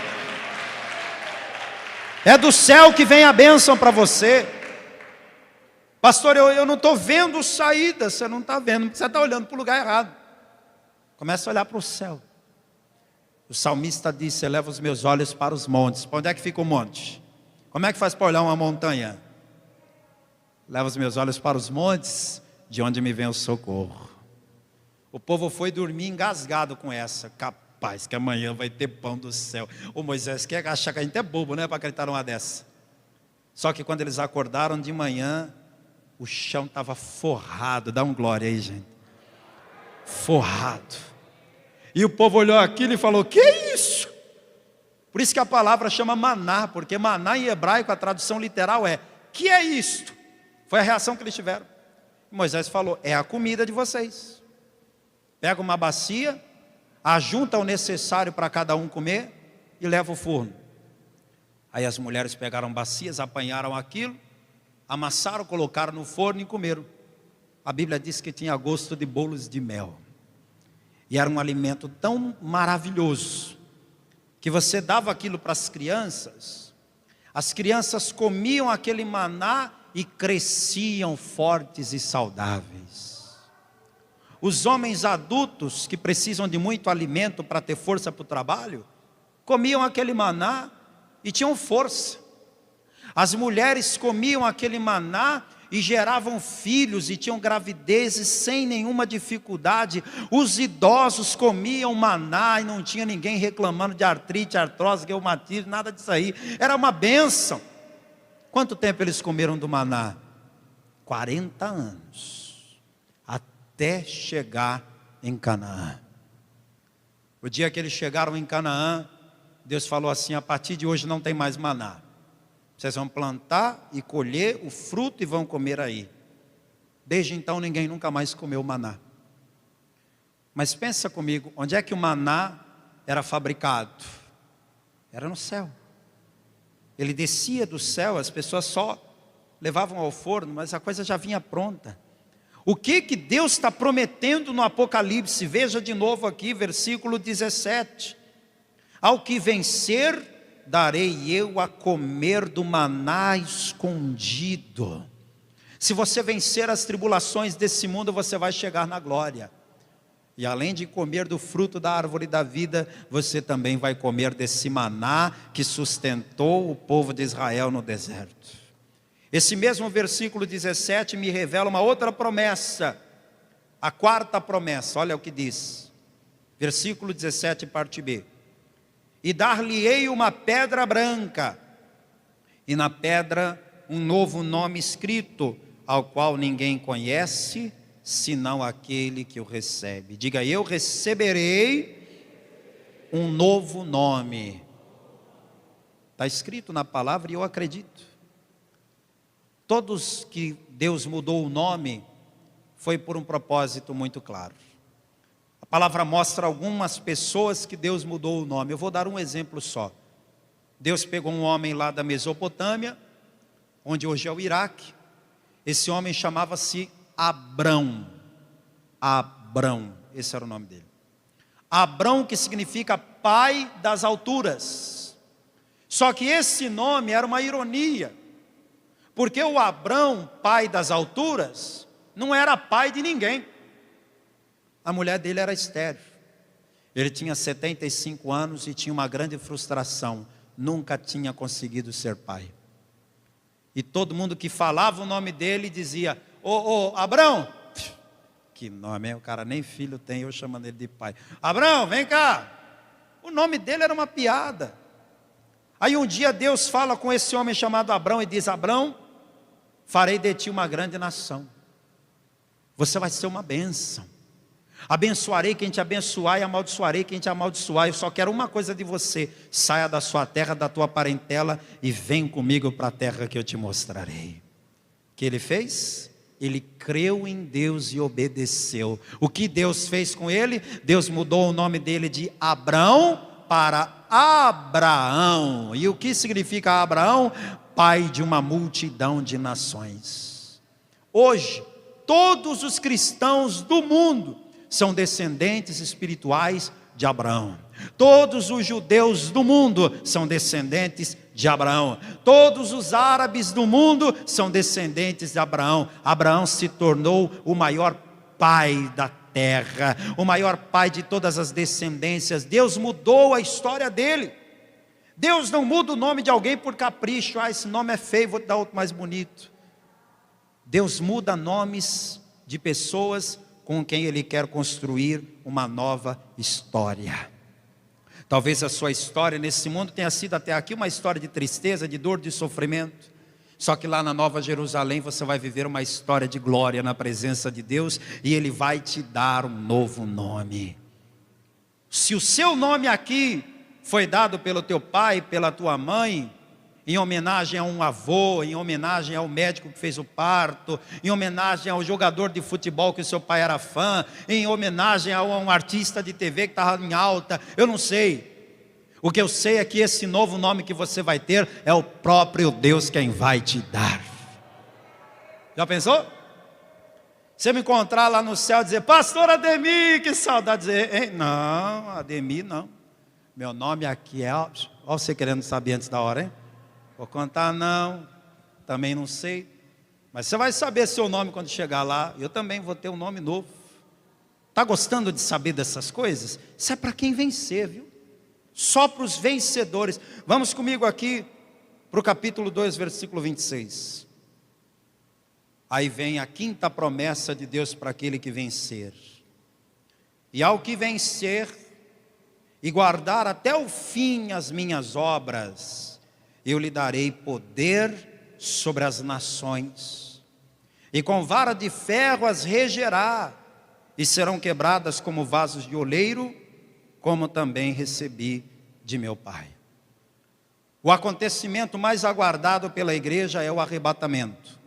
É do céu que vem a bênção para você. Pastor, eu não estou vendo saída. Você não está vendo, você está olhando para o lugar errado. Começa a olhar para o céu. O salmista disse, eleva os meus olhos para os montes. Para onde é que fica o monte? Como é que faz para olhar uma montanha? Leva os meus olhos para os montes, de onde me vem o socorro. O povo foi dormir engasgado com essa. Capaz que amanhã vai ter pão do céu. O Moisés quer achar que a gente é bobo, né, para acreditar numa dessa. Só que quando eles acordaram de manhã, o chão estava forrado. Dá um glória aí, gente. Forrado. E o povo olhou aquilo e falou, que é isso? Por isso que a palavra chama maná, porque maná em hebraico, a tradução literal é, que é isto? Foi a reação que eles tiveram. E Moisés falou, é a comida de vocês. Pega uma bacia, ajunta o necessário para cada um comer e leva o forno. Aí as mulheres pegaram bacias, apanharam aquilo, amassaram, colocaram no forno e comeram. A Bíblia diz que tinha gosto de bolos de mel. E era um alimento tão maravilhoso, que você dava aquilo para as crianças comiam aquele maná e cresciam fortes e saudáveis. Os homens adultos, que precisam de muito alimento para ter força para o trabalho, comiam aquele maná e tinham força. As mulheres comiam aquele maná e geravam filhos e tinham gravidezes sem nenhuma dificuldade. Os idosos comiam maná e não tinha ninguém reclamando de artrite, artrose, reumatismo, nada disso aí. Era uma bênção. Quanto tempo eles comeram do maná? 40 anos, até chegar em Canaã. O dia que eles chegaram em Canaã, Deus falou assim, a partir de hoje não tem mais maná. Vocês vão plantar e colher o fruto e vão comer aí. Desde então ninguém nunca mais comeu maná. Mas pensa comigo, onde é que o maná era fabricado? Era no céu. Ele descia do céu, as pessoas só levavam ao forno, mas a coisa já vinha pronta. O que Deus está prometendo no Apocalipse? Veja de novo aqui, versículo 17. Ao que vencer, darei eu a comer do maná escondido. Se você vencer as tribulações desse mundo, você vai chegar na glória. E além de comer do fruto da árvore da vida, você também vai comer desse maná que sustentou o povo de Israel no deserto. Esse mesmo versículo 17 me revela uma outra promessa. A quarta promessa, olha o que diz. Versículo 17, parte B. E dar-lhe-ei uma pedra branca, e na pedra um novo nome escrito, ao qual ninguém conhece, senão aquele que o recebe. Diga, eu receberei um novo nome. Está escrito na palavra e eu acredito. Todos que Deus mudou o nome, foi por um propósito muito claro. A palavra mostra algumas pessoas que Deus mudou o nome. Eu vou dar um exemplo só. Deus pegou um homem lá da Mesopotâmia, onde hoje é o Iraque. Esse homem chamava-se Abrão. Abrão, esse era o nome dele. Abrão, que significa pai das alturas. Só que esse nome era uma ironia, porque o Abrão, pai das alturas, não era pai de ninguém. A mulher dele era estéril. Ele tinha 75 anos e tinha uma grande frustração. Nunca tinha conseguido ser pai. E todo mundo que falava o nome dele dizia, ô Abrão, que nome, o cara nem filho tem, eu chamando ele de pai. Abrão, vem cá. O nome dele era uma piada. Aí um dia Deus fala com esse homem chamado Abrão e diz, Abrão, farei de ti uma grande nação. Você vai ser uma bênção. Abençoarei quem te abençoar e amaldiçoarei quem te amaldiçoar. Eu só quero uma coisa de você: saia da sua terra, da tua parentela e vem comigo para a terra que eu te mostrarei. O que ele fez? Ele creu em Deus e obedeceu. O que Deus fez com ele? Deus mudou o nome dele de Abrão para Abraão. E o que significa Abraão? Pai de uma multidão de nações. Hoje, todos os cristãos do mundo são descendentes espirituais de Abraão. Todos os judeus do mundo são descendentes de Abraão. Todos os árabes do mundo são descendentes de Abraão. Abraão se tornou o maior pai da terra, o maior pai de todas as descendências. Deus mudou a história dele. Deus não muda o nome de alguém por capricho. Esse nome é feio, vou te dar outro mais bonito. Deus muda nomes de pessoas com quem Ele quer construir uma nova história. Talvez a sua história nesse mundo tenha sido até aqui uma história de tristeza, de dor, de sofrimento. Só que lá na Nova Jerusalém você vai viver uma história de glória na presença de Deus, e Ele vai te dar um novo nome. Se o seu nome aqui foi dado pelo teu pai, pela tua mãe, em homenagem a um avô, em homenagem ao médico que fez o parto, em homenagem ao jogador de futebol que o seu pai era fã, em homenagem a um artista de TV que estava em alta, eu não sei. O que eu sei é que esse novo nome que você vai ter é o próprio Deus quem vai te dar. Já pensou? Você me encontrar lá no céu e dizer: pastor Ademir, que saudade. Dizer: hein? Não, Ademir não. Meu nome aqui é... Olha você querendo saber antes da hora, hein? Vou contar não, também não sei. Mas você vai saber seu nome quando chegar lá. Eu também vou ter um nome novo. Está gostando de saber dessas coisas? Isso é para quem vencer, viu? Só para os vencedores. Vamos comigo aqui para o capítulo 2, versículo 26. Aí vem a quinta promessa de Deus para aquele que vencer. E ao que vencer e guardar até o fim as minhas obras, eu lhe darei poder sobre as nações, e com vara de ferro as regerá, e serão quebradas como vasos de oleiro, como também recebi de meu Pai. O acontecimento mais aguardado pela igreja é o arrebatamento.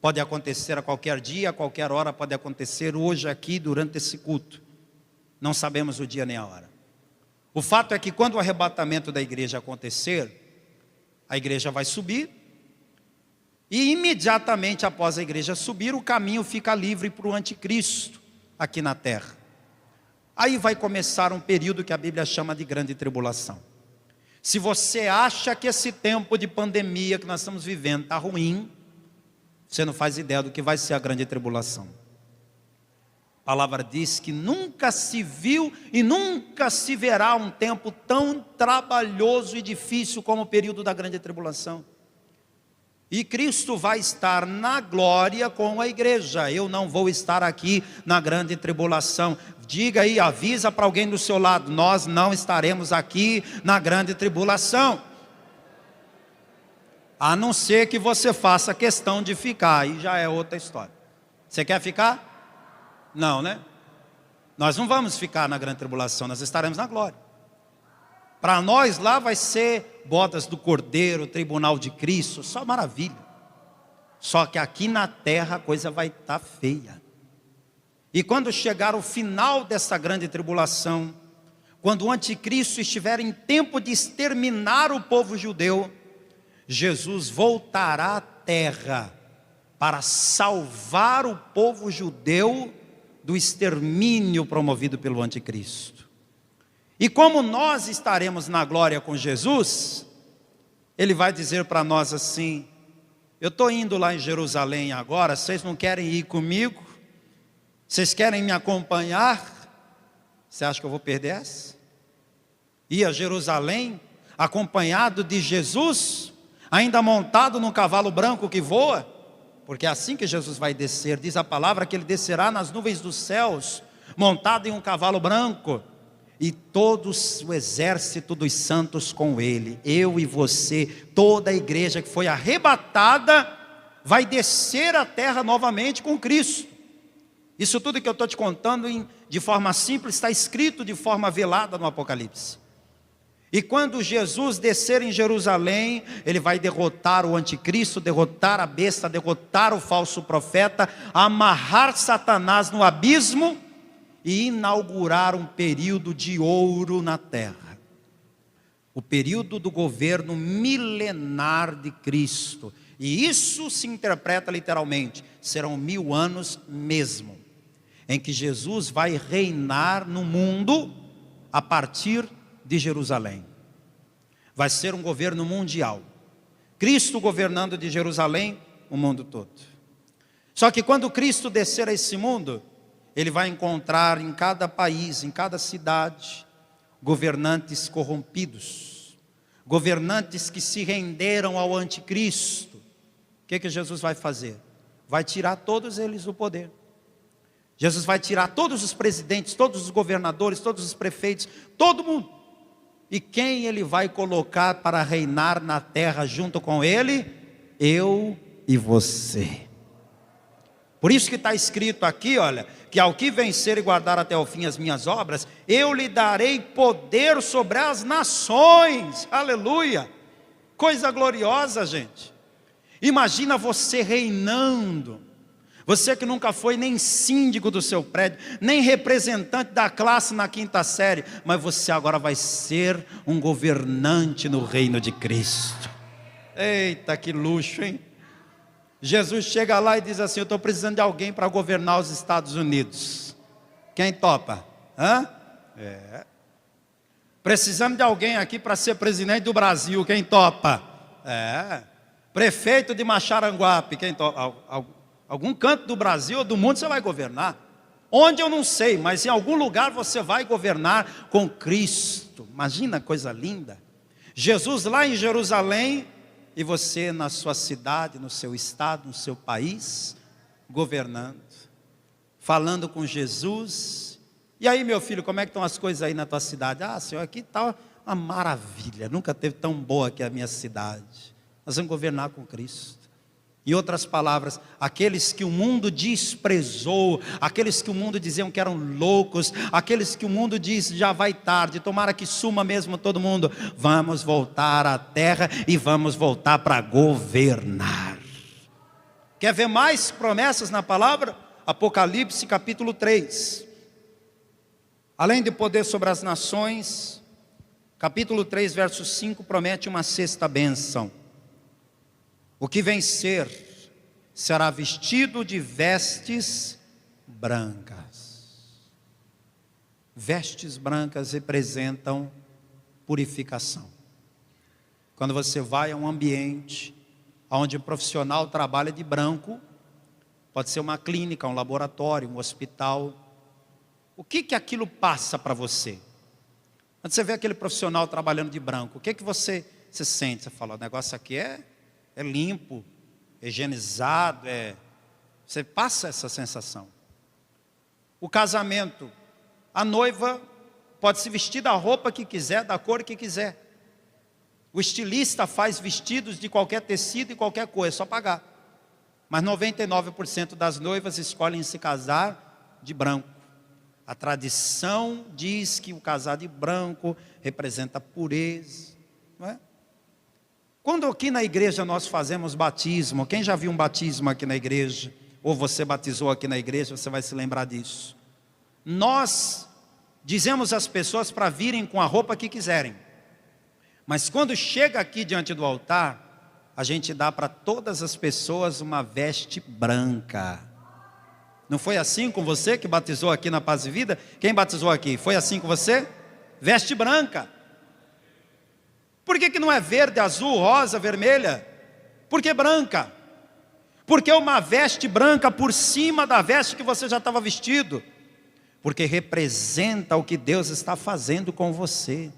Pode acontecer a qualquer dia, a qualquer hora, pode acontecer hoje aqui durante esse culto. Não sabemos o dia nem a hora. O fato é que quando o arrebatamento da igreja acontecer, a igreja vai subir, e imediatamente após a igreja subir, o caminho fica livre para o anticristo aqui na terra. Aí vai começar um período que a Bíblia chama de grande tribulação. Se você acha que esse tempo de pandemia que nós estamos vivendo está ruim, você não faz ideia do que vai ser a grande tribulação. A palavra diz que nunca se viu e nunca se verá um tempo tão trabalhoso e difícil como o período da grande tribulação. E Cristo vai estar na glória com a igreja. Eu não vou estar aqui na grande tribulação. Diga aí, avisa para alguém do seu lado: nós não estaremos aqui na grande tribulação. A não ser que você faça questão de ficar, aí já é outra história. Você quer ficar? Não, né? Nós não vamos ficar na grande tribulação, nós estaremos na glória. Para nós lá vai ser bodas do Cordeiro, tribunal de Cristo, só maravilha. Só que aqui na terra a coisa vai estar feia. E quando chegar o final dessa grande tribulação, quando o anticristo estiver em tempo de exterminar o povo judeu, Jesus voltará à terra para salvar o povo judeu do extermínio promovido pelo anticristo. E como nós estaremos na glória com Jesus, Ele vai dizer para nós assim: eu estou indo lá em Jerusalém agora, vocês não querem ir comigo? Vocês querem me acompanhar? Você acha que eu vou perder essa? Ir a Jerusalém, acompanhado de Jesus, ainda montado num cavalo branco que voa? Porque é assim que Jesus vai descer. Diz a palavra que Ele descerá nas nuvens dos céus, montado em um cavalo branco, e todo o exército dos santos com Ele. Eu e você, toda a igreja que foi arrebatada, vai descer à terra novamente com Cristo. Isso tudo que eu estou te contando de forma simples está escrito de forma velada no Apocalipse. E quando Jesus descer em Jerusalém, ele vai derrotar o anticristo, derrotar a besta, derrotar o falso profeta, amarrar Satanás no abismo e inaugurar um período de ouro na terra. O período do governo milenar de Cristo. E isso se interpreta literalmente, serão 1000 anos mesmo, em que Jesus vai reinar no mundo a partir de Jerusalém. Vai ser um governo mundial. Cristo governando de Jerusalém, o mundo todo. Só que quando Cristo descer a esse mundo, ele vai encontrar em cada país, em cada cidade, governantes corrompidos, governantes que se renderam ao anticristo. O que Jesus vai fazer? Vai tirar todos eles do poder. Jesus vai tirar todos os presidentes, todos os governadores, todos os prefeitos, todo mundo. E quem ele vai colocar para reinar na terra junto com ele? Eu e você. Por isso que está escrito aqui, olha, que ao que vencer e guardar até o fim as minhas obras, eu lhe darei poder sobre as nações. Aleluia! Coisa gloriosa, gente. Imagina você reinando. Você que nunca foi nem síndico do seu prédio, nem representante da classe na 5ª série, mas você agora vai ser um governante no reino de Cristo. Eita, que luxo, hein? Jesus chega lá e diz assim: eu estou precisando de alguém para governar os Estados Unidos. Quem topa? Precisamos de alguém aqui para ser presidente do Brasil. Quem topa? Prefeito de Macharanguape. Quem topa? Algum canto do Brasil ou do mundo você vai governar. Onde eu não sei, mas em algum lugar você vai governar com Cristo. Imagina, coisa linda. Jesus lá em Jerusalém e você na sua cidade, no seu estado, no seu país, governando, falando com Jesus. E aí, meu filho, como é que estão as coisas aí na tua cidade? Ah, Senhor, aqui está uma maravilha, nunca teve tão boa que a minha cidade. Nós vamos governar com Cristo. Em outras palavras, aqueles que o mundo desprezou, aqueles que o mundo diziam que eram loucos, aqueles que o mundo diz já vai tarde, tomara que suma mesmo todo mundo, vamos voltar à terra e vamos voltar para governar. Quer ver mais promessas na palavra? Apocalipse capítulo 3. Além de poder sobre as nações, capítulo 3, verso 5, promete uma 6ª bênção. O que vencer será vestido de vestes brancas. Vestes brancas representam purificação. Quando você vai a um ambiente onde o profissional trabalha de branco, pode ser uma clínica, um laboratório, um hospital, o que aquilo passa para você? Quando você vê aquele profissional trabalhando de branco, o que você sente? Você fala, o negócio aqui é limpo, é higienizado, você passa essa sensação. O casamento, a noiva pode se vestir da roupa que quiser, da cor que quiser. O estilista faz vestidos de qualquer tecido e qualquer cor, é só pagar. Mas 99% das noivas escolhem se casar de branco. A tradição diz que o casar de branco representa pureza, não é? Quando aqui na igreja nós fazemos batismo, quem já viu um batismo aqui na igreja, ou você batizou aqui na igreja, você vai se lembrar disso. Nós dizemos às pessoas para virem com a roupa que quiserem, mas quando chega aqui diante do altar, a gente dá para todas as pessoas uma veste branca. Não foi assim com você que batizou aqui na Paz e Vida? Quem batizou aqui? Foi assim com você? Veste branca. Por que não é verde, azul, rosa, vermelha? Por que branca? Porque uma veste branca por cima da veste que você já estava vestido. Porque representa o que Deus está fazendo com você.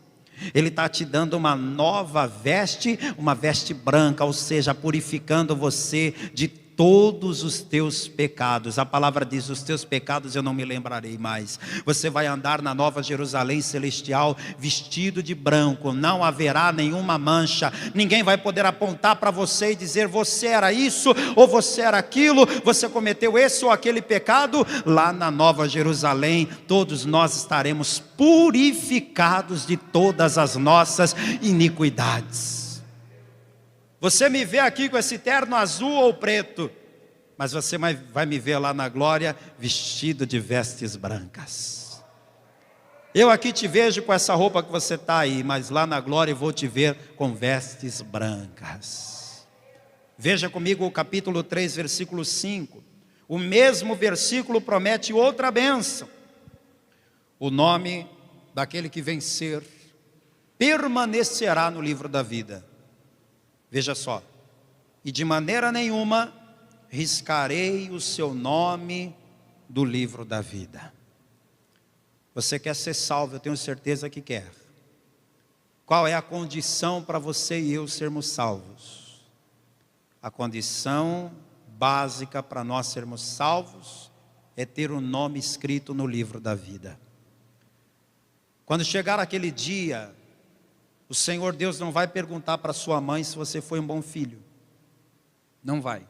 Ele está te dando uma nova veste, uma veste branca, ou seja, purificando você de todos os teus pecados. A palavra diz: os teus pecados eu não me lembrarei mais. Você vai andar na Nova Jerusalém celestial vestido de branco, não haverá nenhuma mancha, ninguém vai poder apontar para você e dizer: você era isso ou você era aquilo, você cometeu esse ou aquele pecado. Lá na Nova Jerusalém todos nós estaremos purificados de todas as nossas iniquidades. Você me vê aqui com esse terno azul ou preto, mas você vai me ver lá na glória vestido de vestes brancas. Eu aqui te vejo com essa roupa que você está aí, mas lá na glória eu vou te ver com vestes brancas. Veja comigo o capítulo 3, versículo 5. O mesmo versículo promete outra bênção. O nome daquele que vencer permanecerá no livro da vida. Veja só: e de maneira nenhuma riscarei o seu nome do livro da vida. Você quer ser salvo, eu tenho certeza que quer. Qual é a condição para você e eu sermos salvos? A condição básica para nós sermos salvos é ter o nome escrito no livro da vida. Quando chegar aquele dia, o Senhor Deus não vai perguntar para sua mãe se você foi um bom filho. Não vai.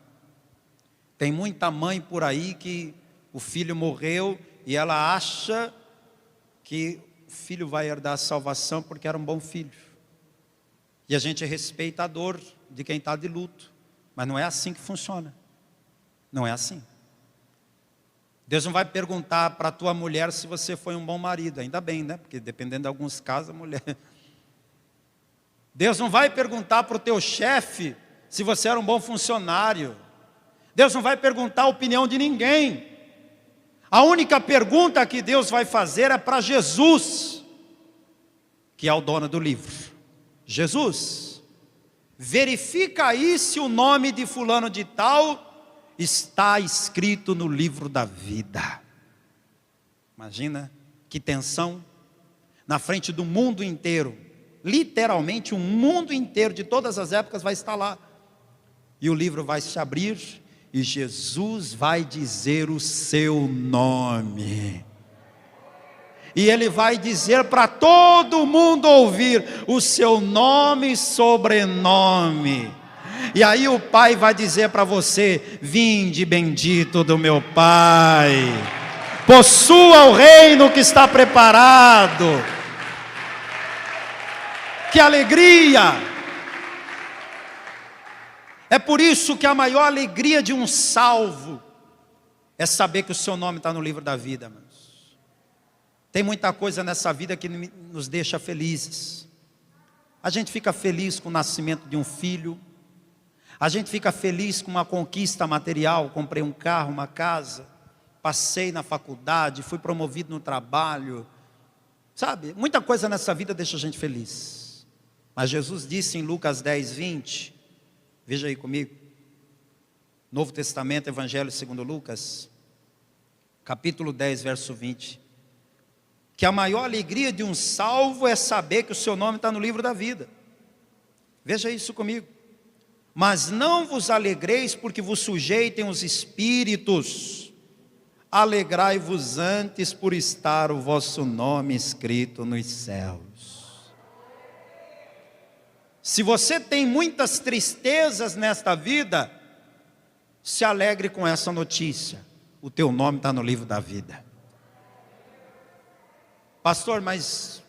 Tem muita mãe por aí que o filho morreu e ela acha que o filho vai herdar a salvação porque era um bom filho. E a gente respeita a dor de quem está de luto, mas não é assim que funciona. Não é assim. Deus não vai perguntar para a tua mulher se você foi um bom marido. Ainda bem, né? Porque dependendo de alguns casos, a mulher... Deus não vai perguntar para o teu chefe se você era um bom funcionário. Deus não vai perguntar a opinião de ninguém. A única pergunta que Deus vai fazer é para Jesus, que é o dono do livro. Jesus, verifica aí se o nome de fulano de tal está escrito no livro da vida. Imagina que tensão, na frente do mundo inteiro. Literalmente o mundo inteiro de todas as épocas vai estar lá. E o livro vai se abrir e Jesus vai dizer o seu nome. E Ele vai dizer para todo mundo ouvir o seu nome e sobrenome. E aí o Pai vai dizer para você: vinde bendito do meu Pai, possua o reino que está preparado. Que alegria! É por isso que a maior alegria de um salvo é saber que o seu nome está no livro da vida, irmãos. Tem muita coisa nessa vida que nos deixa felizes. A gente fica feliz com o nascimento de um filho. A gente fica feliz com uma conquista material. Comprei um carro, uma casa. Passei na faculdade, fui promovido no trabalho. Sabe, muita coisa nessa vida deixa a gente feliz. Mas Jesus disse em Lucas 10, 20, veja aí comigo, Novo Testamento, Evangelho segundo Lucas, capítulo 10, verso 20, que a maior alegria de um salvo é saber que o seu nome está no livro da vida. Veja isso comigo. Mas não vos alegreis porque vos sujeitem os espíritos, alegrai-vos antes por estar o vosso nome escrito nos céus. Se você tem muitas tristezas nesta vida, se alegre com essa notícia: o teu nome está no livro da vida. Pastor, mas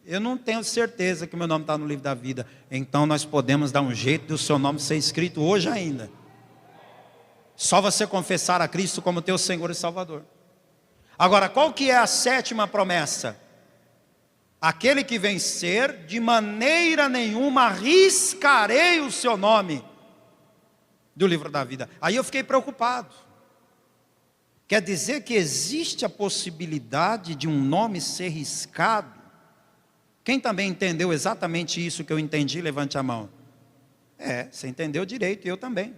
eu não tenho certeza que meu nome está no livro da vida. Então nós podemos dar um jeito de o seu nome ser escrito hoje ainda. Só você confessar a Cristo como teu Senhor e Salvador. Agora, qual que é a sétima promessa? Aquele que vencer, de maneira nenhuma riscarei o seu nome do livro da vida. Aí eu fiquei preocupado. Quer dizer que existe a possibilidade de um nome ser riscado? Quem também entendeu exatamente isso que eu entendi, levante a mão. Você entendeu direito, e eu também.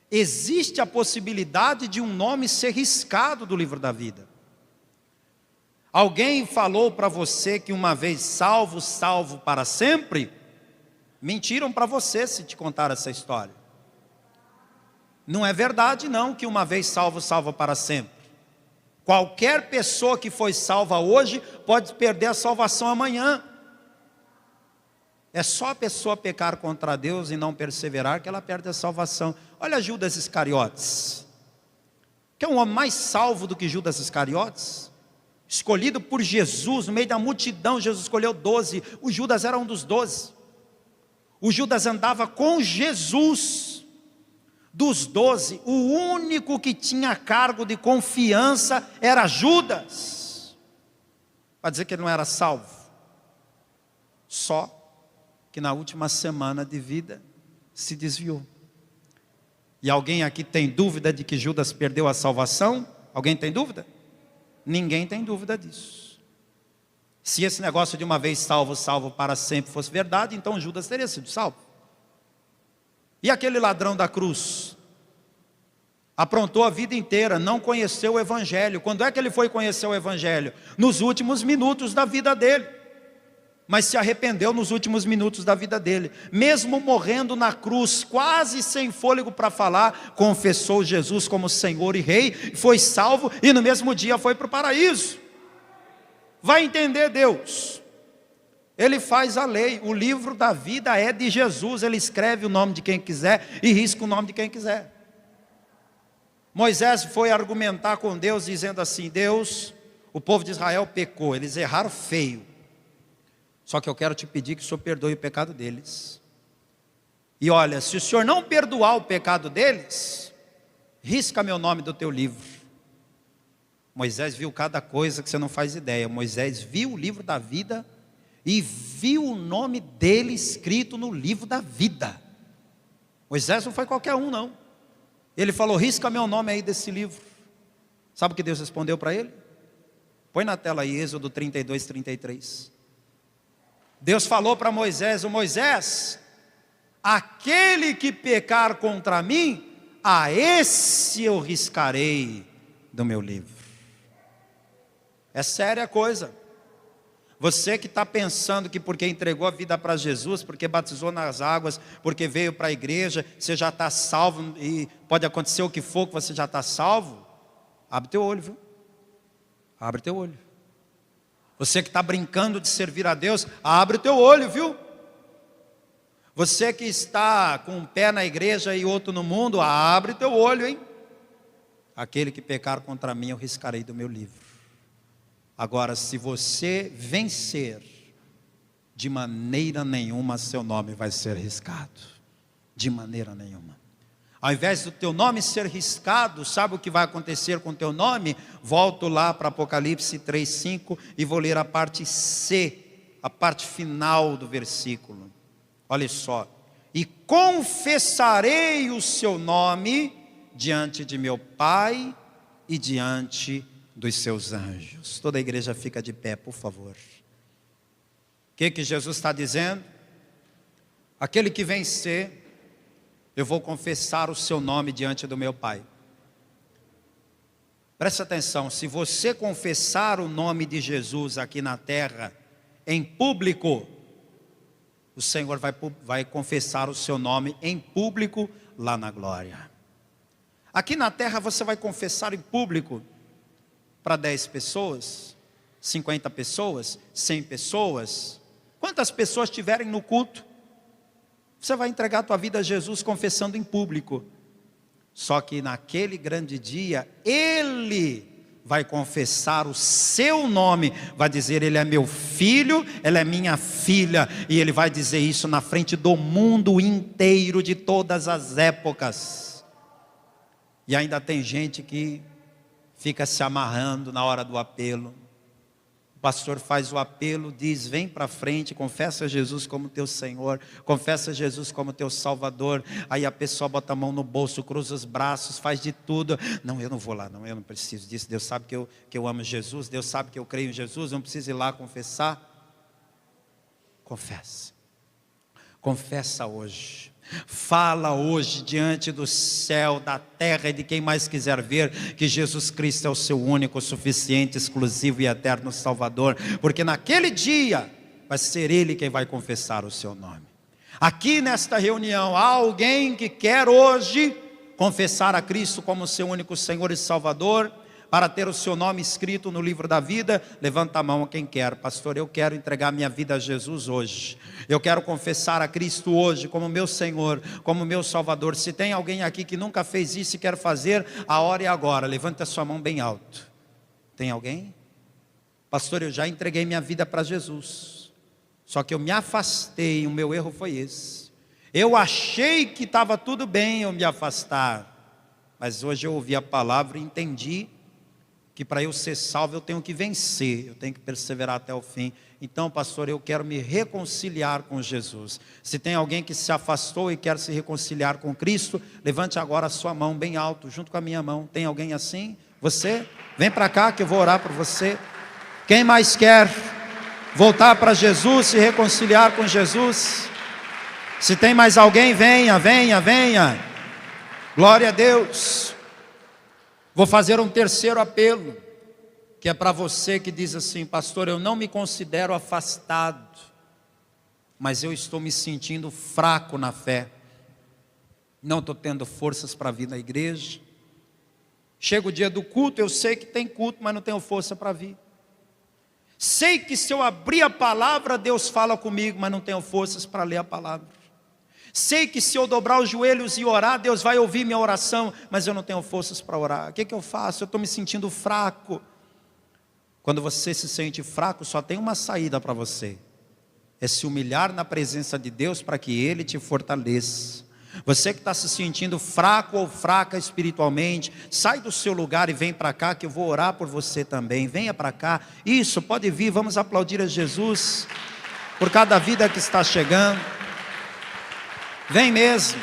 Existe a possibilidade de um nome ser riscado do livro da vida. Alguém falou para você que uma vez salvo, salvo para sempre? Mentiram para você se te contar essa história. Não é verdade não que uma vez salvo, salva para sempre. Qualquer pessoa que foi salva hoje pode perder a salvação amanhã. É só a pessoa pecar contra Deus e não perseverar que ela perde a salvação. Olha Judas Iscariotes. Quer um homem mais salvo do que Judas Iscariotes? Escolhido por Jesus, no meio da multidão, Jesus escolheu 12. O Judas era um dos 12. O Judas andava com Jesus. Dos 12, o único que tinha cargo de confiança era Judas. Para dizer que ele não era salvo. Só que na última semana de vida se desviou. E alguém aqui tem dúvida de que Judas perdeu a salvação? Alguém tem dúvida? Ninguém tem dúvida disso. Se esse negócio de uma vez salvo, salvo para sempre fosse verdade, então Judas teria sido salvo. E aquele ladrão da cruz? Aprontou a vida inteira, não conheceu o Evangelho. Quando é que ele foi conhecer o Evangelho? Nos últimos minutos da vida dele. Mas se arrependeu nos últimos minutos da vida dele. Mesmo morrendo na cruz, quase sem fôlego para falar, confessou Jesus como Senhor e Rei, foi salvo e no mesmo dia foi para o paraíso. Vai entender Deus. Ele faz a lei, o livro da vida é de Jesus, ele escreve o nome de quem quiser e risca o nome de quem quiser. Moisés foi argumentar com Deus dizendo assim: Deus, o povo de Israel pecou, eles erraram feio. Só que eu quero te pedir que o Senhor perdoe o pecado deles. E olha, se o Senhor não perdoar o pecado deles, risca meu nome do teu livro. Moisés viu cada coisa que você não faz ideia. Moisés viu o livro da vida e viu o nome dele escrito no livro da vida. Moisés não foi qualquer um não. Ele falou: risca meu nome aí desse livro. Sabe o que Deus respondeu para ele? Põe na tela aí, Êxodo 32, 33. Deus falou para Moisés: o Moisés, aquele que pecar contra mim, a esse eu riscarei do meu livro. É séria a coisa. Você que está pensando que porque entregou a vida para Jesus, porque batizou nas águas, porque veio para a igreja, você já está salvo e pode acontecer o que for que você já está salvo, abre teu olho, viu? Abre teu olho. Você que está brincando de servir a Deus, abre o teu olho, viu? Você que está com um pé na igreja e outro no mundo, abre o teu olho, hein? Aquele que pecar contra mim, eu riscarei do meu livro. Agora, se você vencer, de maneira nenhuma seu nome vai ser riscado. De maneira nenhuma. Ao invés do teu nome ser riscado, sabe o que vai acontecer com o teu nome? Volto lá para Apocalipse 3:5 e vou ler a parte C, a parte final do versículo. Olha só: e confessarei o seu nome diante de meu Pai e diante dos seus anjos. Toda a igreja fica de pé, por favor. O que Jesus está dizendo? Aquele que vencer, eu vou confessar o seu nome diante do meu Pai. Presta atenção, se você confessar o nome de Jesus aqui na terra, em público, o Senhor vai confessar o seu nome em público lá na glória. Aqui na terra você vai confessar em público para 10 pessoas, 50 pessoas, 100 pessoas, quantas pessoas tiverem no culto, você vai entregar a tua vida a Jesus confessando em público. Só que naquele grande dia, Ele vai confessar o seu nome, vai dizer: Ele é meu filho, ela é minha filha, e Ele vai dizer isso na frente do mundo inteiro, de todas as épocas. E ainda tem gente que fica se amarrando na hora do apelo. O pastor faz o apelo, diz: vem para frente, confessa Jesus como teu Senhor, confessa Jesus como teu Salvador. Aí a pessoa bota a mão no bolso, cruza os braços, faz de tudo. Não, eu não vou lá, não, eu não preciso disso. Deus sabe que eu amo Jesus, Deus sabe que eu creio em Jesus, não preciso ir lá confessar. Confessa. Confessa hoje. Fala hoje diante do céu, da terra e de quem mais quiser ver, que Jesus Cristo é o seu único, suficiente, exclusivo e eterno Salvador, porque naquele dia vai ser Ele quem vai confessar o seu nome. Aqui nesta reunião há alguém que quer hoje confessar a Cristo como seu único Senhor e Salvador, para ter o seu nome escrito no livro da vida? Levanta a mão quem quer. Pastor, eu quero entregar minha vida a Jesus hoje. Eu quero confessar a Cristo hoje como meu Senhor, como meu Salvador. Se tem alguém aqui que nunca fez isso e quer fazer, a hora é agora. Levanta a sua mão bem alto. Tem alguém? Pastor, eu já entreguei minha vida para Jesus. Só que eu me afastei, o meu erro foi esse. Eu achei que estava tudo bem eu me afastar. Mas hoje eu ouvi a palavra e entendi que para eu ser salvo eu tenho que vencer, eu tenho que perseverar até o fim. Então, pastor, eu quero me reconciliar com Jesus. Se tem alguém que se afastou e quer se reconciliar com Cristo, levante agora a sua mão bem alto, junto com a minha mão. Tem alguém assim? Você? Vem para cá que eu vou orar por você. Quem mais quer voltar para Jesus, se reconciliar com Jesus? Se tem mais alguém, venha, venha, venha. Glória a Deus. Vou fazer um terceiro apelo, que é para você que diz assim: pastor, eu não me considero afastado, mas eu estou me sentindo fraco na fé, não estou tendo forças para vir na igreja. Chega o dia do culto, eu sei que tem culto, mas não tenho força para vir. Sei que se eu abrir a palavra, Deus fala comigo, mas não tenho forças para ler a palavra. Sei que se eu dobrar os joelhos e orar, Deus vai ouvir minha oração, mas eu não tenho forças para orar. O que eu faço? Eu estou me sentindo fraco. Quando você se sente fraco, só tem uma saída para você: é se humilhar na presença de Deus para que Ele te fortaleça. Você que está se sentindo fraco ou fraca espiritualmente, sai do seu lugar e vem para cá que eu vou orar por você também. Venha para cá. Isso, pode vir, vamos aplaudir a Jesus por cada vida que está chegando. Vem mesmo.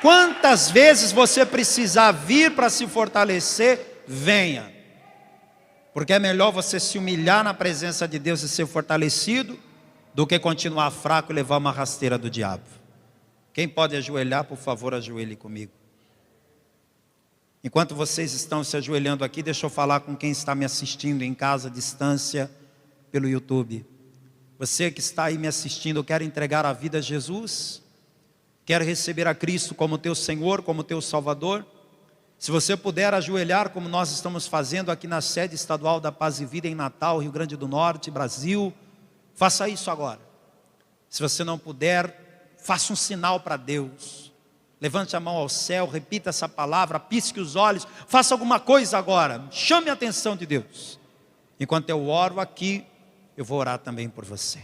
Quantas vezes você precisar vir para se fortalecer, venha. Porque é melhor você se humilhar na presença de Deus e ser fortalecido, do que continuar fraco e levar uma rasteira do diabo. Quem pode ajoelhar, por favor, ajoelhe comigo. Enquanto vocês estão se ajoelhando aqui, deixa eu falar com quem está me assistindo em casa, à distância, pelo YouTube. Você que está aí me assistindo, quer entregar a vida a Jesus? Quer receber a Cristo como teu Senhor, como teu Salvador? Se você puder ajoelhar, como nós estamos fazendo aqui na sede estadual da Paz e Vida em Natal, Rio Grande do Norte, Brasil, faça isso agora. Se você não puder, faça um sinal para Deus. Levante a mão ao céu, repita essa palavra, pisque os olhos, faça alguma coisa agora. Chame a atenção de Deus. Enquanto eu oro aqui, eu vou orar também por você.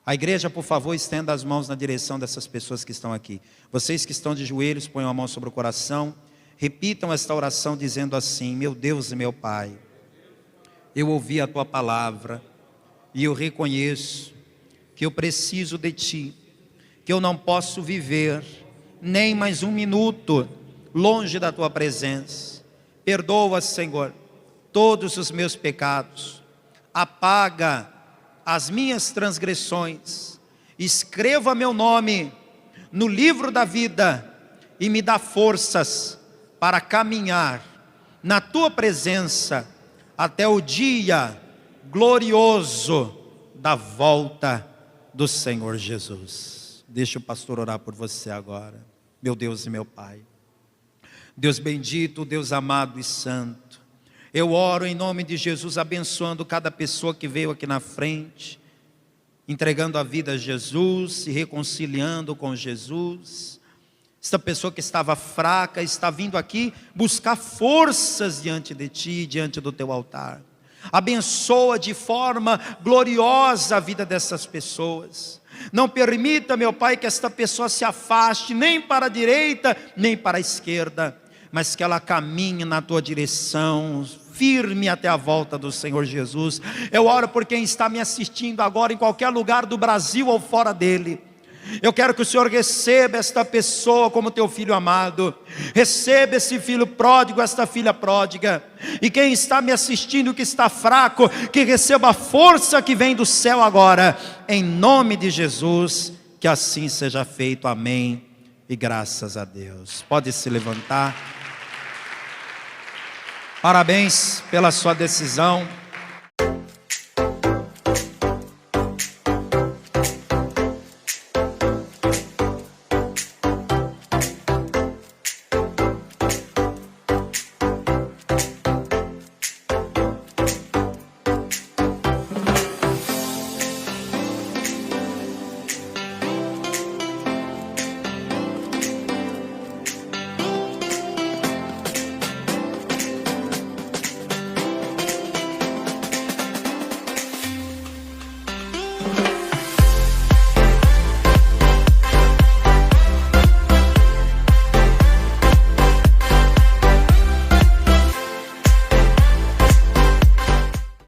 A igreja, por favor, estenda as mãos na direção dessas pessoas que estão aqui. Vocês que estão de joelhos, ponham a mão sobre o coração. Repitam esta oração dizendo assim: meu Deus e meu Pai, eu ouvi a Tua palavra e eu reconheço que eu preciso de Ti, que eu não posso viver nem mais um minuto longe da Tua presença. Perdoa, Senhor, todos os meus pecados. Apaga as minhas transgressões, escreva meu nome no livro da vida e me dá forças para caminhar na Tua presença até o dia glorioso da volta do Senhor Jesus. Deixa o pastor orar por você agora. Meu Deus e meu Pai, Deus bendito, Deus amado e santo, eu oro em nome de Jesus, abençoando cada pessoa que veio aqui na frente, entregando a vida a Jesus, se reconciliando com Jesus. Esta pessoa que estava fraca, está vindo aqui buscar forças diante de Ti, diante do Teu altar. Abençoa de forma gloriosa a vida dessas pessoas. Não permita, meu Pai, que esta pessoa se afaste, nem para a direita, nem para a esquerda, mas que ela caminhe na Tua direção, firme até a volta do Senhor Jesus. Eu oro por quem está me assistindo agora em qualquer lugar do Brasil ou fora dele. Eu quero que o Senhor receba esta pessoa como Teu filho amado. Receba esse filho pródigo, esta filha pródiga. E quem está me assistindo que está fraco, que receba a força que vem do céu agora. Em nome de Jesus, que assim seja feito. Amém. E graças a Deus. Pode se levantar. Parabéns pela sua decisão.